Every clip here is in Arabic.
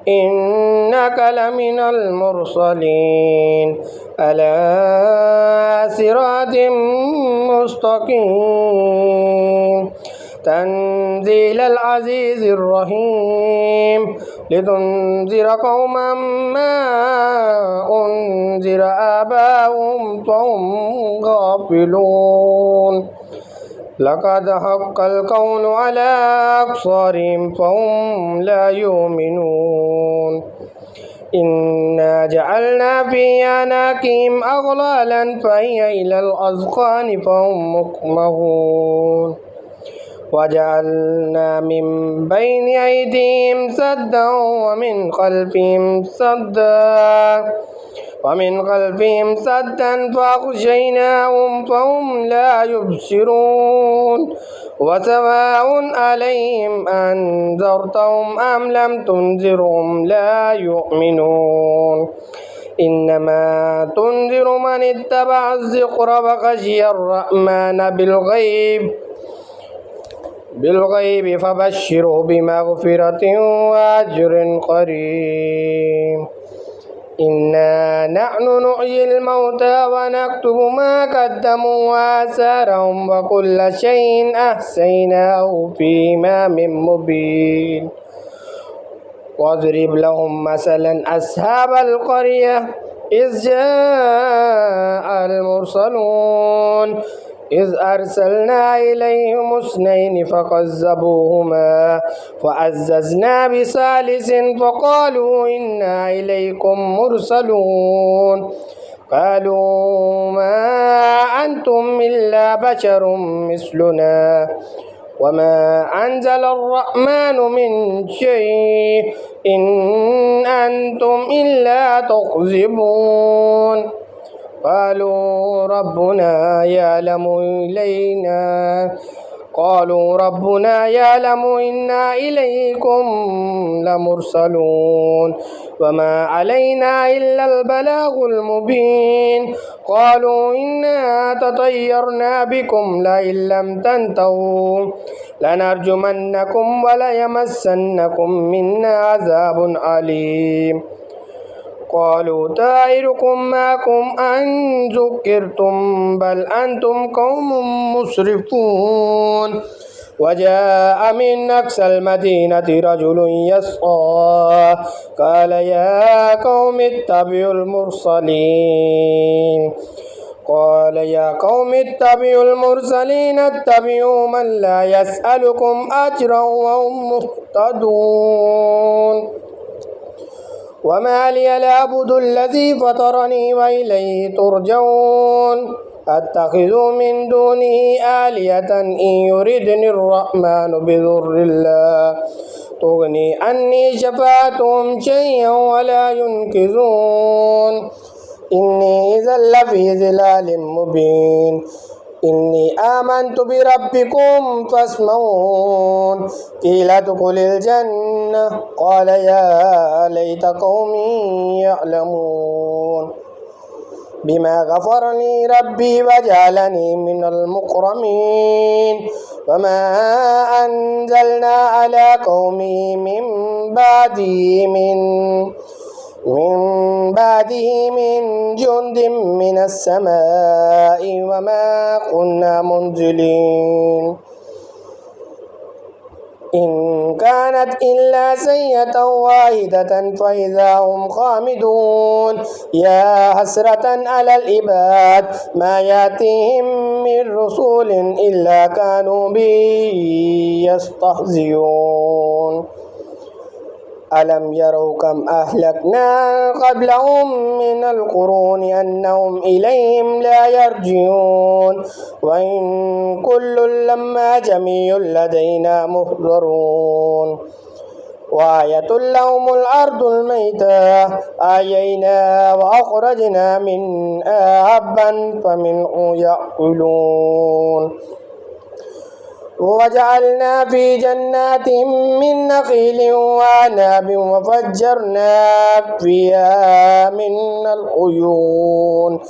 إنك لمن المرسلين على صراط مستقيم تنزيل العزيز الرحيم لتنذر قوما ما أنذر آباؤهم فهم غافلون لقد حق القول على أبصارهم فهم لا يؤمنون إنا جعلنا في أعناقهم أغلالا فهي إلى الأذقان فهم مقمحون وجعلنا من بين أيديهم سدا ومن خلفهم سدا فأغشيناهم فهم لا يبصرون وسواء عليهم أنذرتهم أم لم تنذرهم لا يؤمنون إنما تنذر من اتبع الذكر وخشي الرحمن بالغيب فبشره بمغفرة وأجر قريب إنا نحن نحيي الموتى ونكتب ما قدموا وآثارهم وكل شيء أحصيناه في إمام مبين واضرب لهم مثلا أصحاب القرية إذ جاء المرسلون إذ أرسلنا إليهم اثنين فكذبوهما فعززنا بثالث فقالوا إنا إليكم مرسلون قالوا ما أنتم إلا بشر مثلنا وما أنزل الرحمن من شيء إن أنتم إلا تكذبون قالوا ربنا يعلم إنا إليكم لمرسلون وما علينا إلا البلاغ المبين قالوا إنا تطيرنا بكم لئن لم تنتهوا لنرجمنكم وليمسنكم منا عذاب أليم قالوا طائركم معكم أن ذكرتم بل أنتم قوم مسرفون وجاء من أقصى المدينة رجل يسعى قال يا قوم اتبعوا المرسلين اتبعوا من لا يسألكم أجرا وهم مهتدون وما لي لا أعبد الذي فطرني وإليه ترجعون أتخذ من دونه آلهة إن يردني الرحمن بضر لا تغني عني شفاعتهم شيئا ولا ينقذون إني إذا لفي ضلال مبين إني آمنت بربكم فاسمعون قيل ادخل الجنة قال يا ليت قومي يعلمون بما غفر لي ربي وجعلني من المكرمين وما أنزلنا على قومه من بعده من جند من السماء وما كنا منزلين إن كانت إلا سيئة واحدة فإذا هم خامدون يا حسرة على العباد ما يأتيهم من رسول إلا كانوا به يستهزئون ألم يروا كم أهلكنا قبلهم من القرون أنهم إليهم لا يرجعون وإن كل لما جميع لدينا محضرون وآية لهم الأرض الميتة أحييناها وأخرجنا منها حبا فمنه يأكلون وجعلنا في جنات من نخيل وعنب وفجرنا فيها من العيون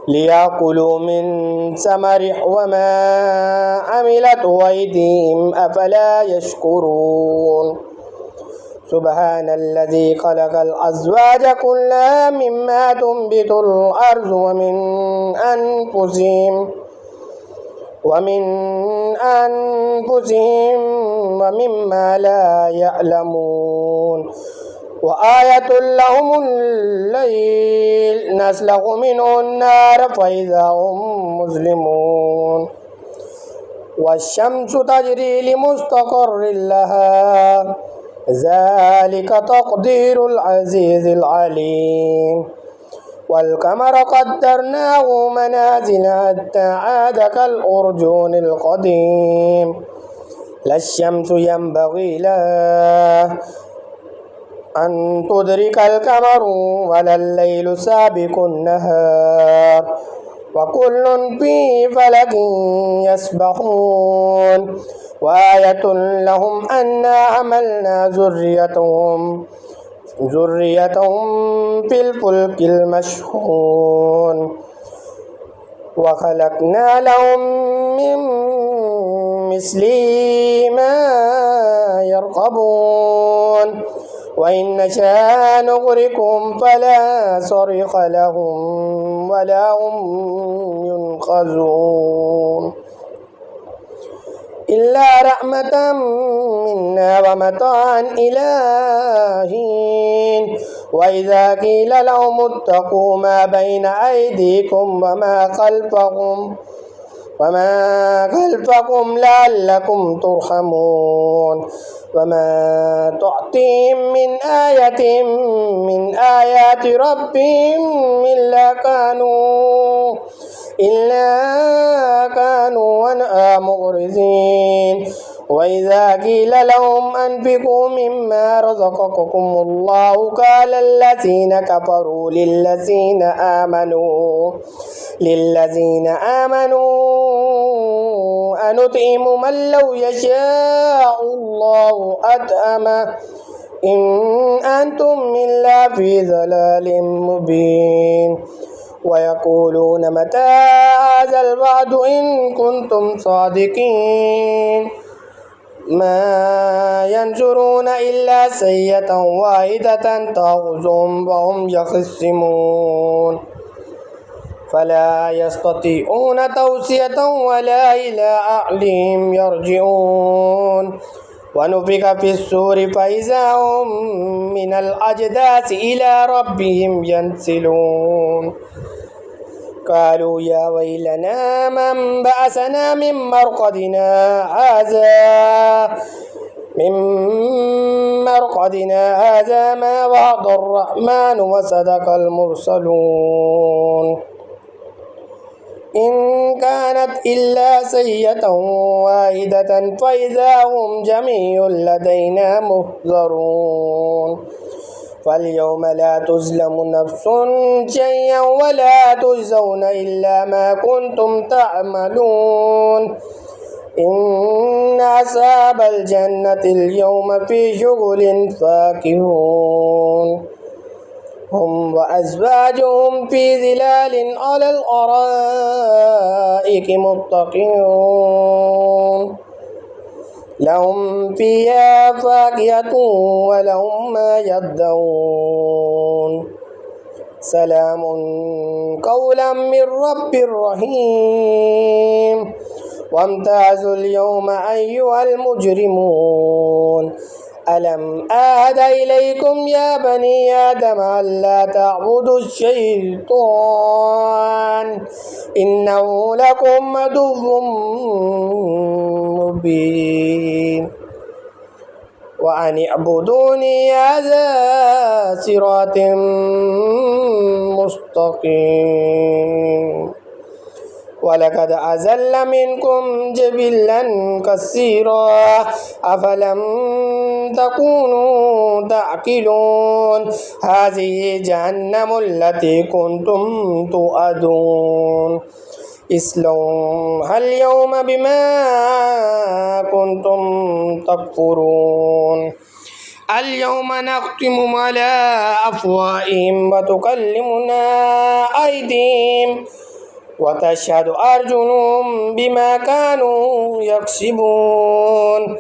ليأكلوا من ثمره وما عملته أيديهم أفلا يشكرون سبحان الذي خلق الأزواج كلها مما تنبت الأرض ومن أنفسهم ومما لا يعلمون وآية لهم الليل نسلخ منه النار فإذا هم مظلمون والشمس تجري لمستقر لها ذلك تقدير العزيز العليم والقمر قدرناه منازل حتى عاد كالأرجون القديم لا الشمس ينبغي لها أن تدرك القمر ولا الليل سابق النهار وكل في فلك يسبحون وآية لهم أنا حملنا ذريتهم في الفلك المشحون وخلقنا لهم من مثله ما يركبون وإن نشاء نغرقهم فلا صريخ لهم ولا هم ينقذون إلا رحمة منا ومتاعا إلى حين وإذا قيل لهم اتقوا ما بين أيديكم وما خلفكم لعلكم ترحمون وما تعطيهم من آية من آيات ربهم إلا كانوا عنها معرضين وإذا قيل لهم أنفقوا مما رزقكم الله قال الذين كفروا للذين آمنوا أنطعم من لو يشاء الله أطعمه إن أنتم إلا في ضلال مبين ويقولون متى هذا الوعد إن كنتم صادقين ما ينظرون إلا سيئة واحدة تأخذهم وهم يخصمون فلا يستطيعون توصية ولا إلى أهلهم يرجعون ونفخ في الصور فإذا هم من الأجداث إلى ربهم ينسلون قالوا يا ويلنا من بعثنا من مرقدنا هذا ما وعد الرحمن وصدق المرسلون إن كانت إلا سيئة واحدة فإذا هم جميع لدينا محضرون فاليوم لا تظلم نفس شيئا ولا تجزون إلا ما كنتم تعملون إن أصحاب الجنة اليوم في شغل فاكهون هم وأزواجهم في ظلال على الأرائك متكئون لهم فيها فاكهة ولهم ما يدعون سلام قولا من رب رحيم وامتازوا اليوم أيها المجرمون ألم أعهد إليكم يا بني آدم ألا تعبدوا الشيطان إنه لكم عدو مبين وأن اعبدوني هذا صراط مستقيم ولقد أزل منكم جبلا كثيرا أفلم تكونوا تعقلون هذه جهنم التي كنتم توعدون اصلوها اليوم بما كنتم تكفرون اليوم نختم على أفواههم وتكلمنا أيديهم وتشهد أرجلهم بما كانوا يكسبون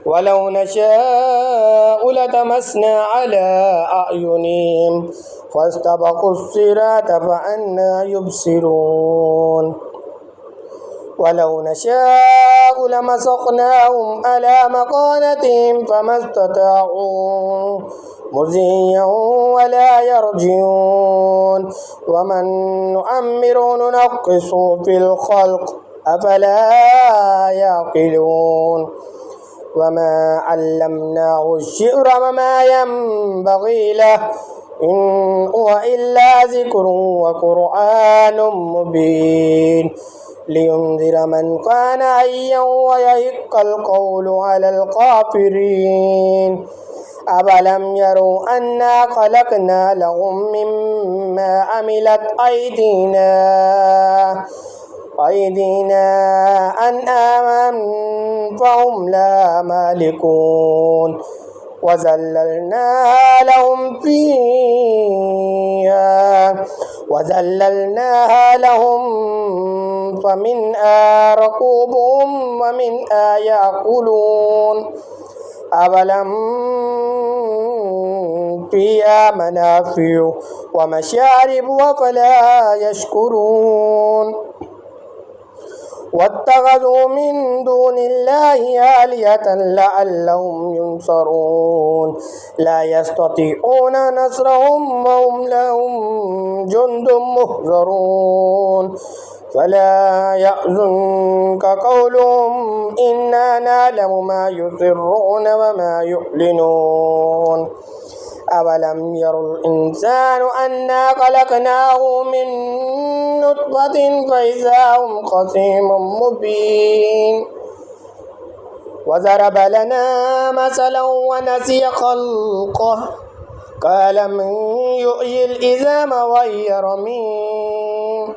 ولو نشاء لطمسنا على أعينهم فاستبقوا الصراط فأنى يبصرون ولو نشاء لمسخناهم على مكانتهم فما استطاعوا مضيا ولا يرجعون ومن نؤمر ننقص في الخلق أفلا يعقلون وما علمناه الشعر وما ينبغي له إن هو إلا ذكر وقرآن مبين لينذر من كان حيا ويحق القول على الكافرين أفلم يروا أنا خلقنا لهم مما عملت أيدينا أنعاما فهم لا مالكون وذللناها لهم فمنها ركوبهم ومنها يأكلون أولم فيها منافع ومشارب وفلا يشكرون واتخذوا من دون الله آلهة لعلهم ينصرون لا يستطيعون نصرهم وهم لهم جند محضرون فلا يحزنك قولهم إنا نعلم ما يسرون وما يعلنون أولم ير الإنسان أنا خلقناه من نطفة فإذا هم خصيم مبين وضرب لنا مثلا ونسي خلقه قال من يحيي العظام وهي رميم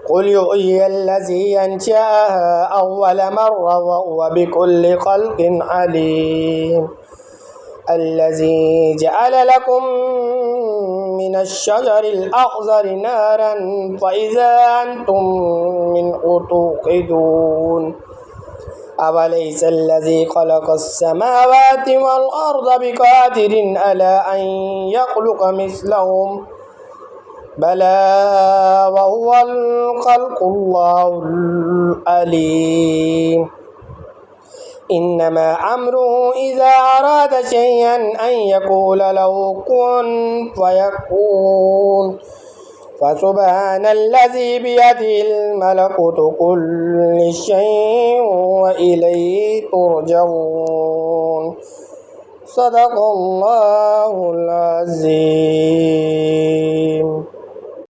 قل يحيي الذي أنشأها أول مرة وهو بكل خلق عليم الذي جعل لكم من الشجر الأخضر نارا فإذا أنتم منه توقدون أوليس الذي خلق السماوات والأرض بقادر على أن يخلق مثلهم بلى وهو الخلق الله العليم إنما أمره إذا أراد شيئا أن يقول له كن فيكون فسبحان الذي بيده الملكوت كل شيء وإليه ترجعون صدق الله العظيم.